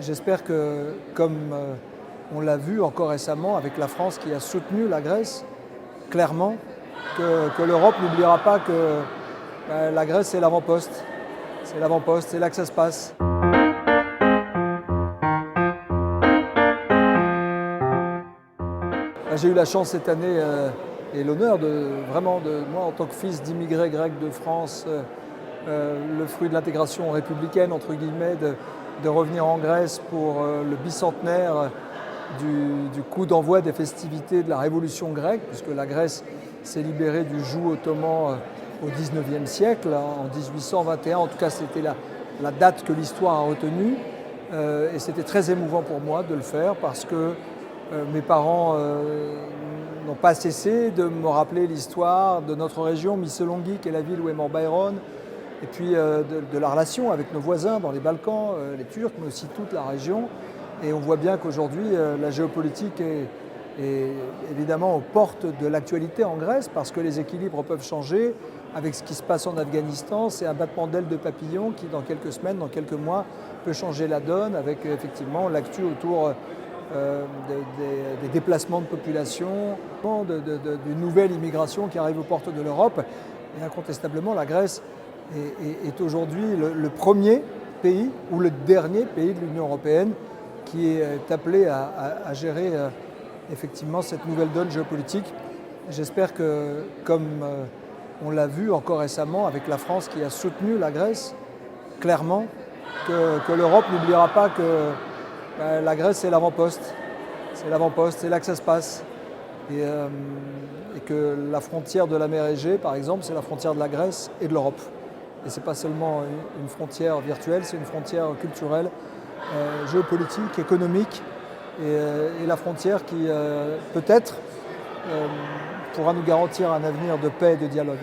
J'espère que, comme on l'a vu encore récemment avec la France qui a soutenu la Grèce, clairement, que l'Europe n'oubliera pas que la Grèce c'est l'avant-poste. C'est l'avant-poste, c'est là que ça se passe. J'ai eu la chance cette année et l'honneur moi en tant que fils d'immigrés grecs de France, le fruit de l'intégration républicaine entre guillemets, de revenir en Grèce pour le bicentenaire du coup d'envoi des festivités de la Révolution grecque, puisque la Grèce s'est libérée du joug ottoman au XIXe siècle, en 1821. En tout cas, c'était la date que l'histoire a retenue. Et c'était très émouvant pour moi de le faire parce que mes parents n'ont pas cessé de me rappeler l'histoire de notre région, Missolonghi, qui est la ville où est mort Byron, et puis de la relation avec nos voisins dans les Balkans, les Turcs, mais aussi toute la région. Et on voit bien qu'aujourd'hui, la géopolitique est évidemment aux portes de l'actualité en Grèce, parce que les équilibres peuvent changer. Avec ce qui se passe en Afghanistan, c'est un battement d'aile de papillon qui, dans quelques semaines, dans quelques mois, peut changer la donne, avec effectivement l'actu autour des déplacements de population, d'une nouvelle immigration qui arrive aux portes de l'Europe. Et incontestablement, la Grèce est aujourd'hui le premier pays ou le dernier pays de l'Union européenne qui est appelé à gérer effectivement cette nouvelle donne géopolitique. J'espère que, comme on l'a vu encore récemment avec la France qui a soutenu la Grèce, clairement, que l'Europe n'oubliera pas que la Grèce c'est l'avant-poste. C'est l'avant-poste, c'est là que ça se passe. Et que la frontière de la mer Égée, par exemple, c'est la frontière de la Grèce et de l'Europe. Et ce n'est pas seulement une frontière virtuelle, c'est une frontière culturelle, géopolitique, économique, et la frontière qui, peut-être, pourra nous garantir un avenir de paix et de dialogue.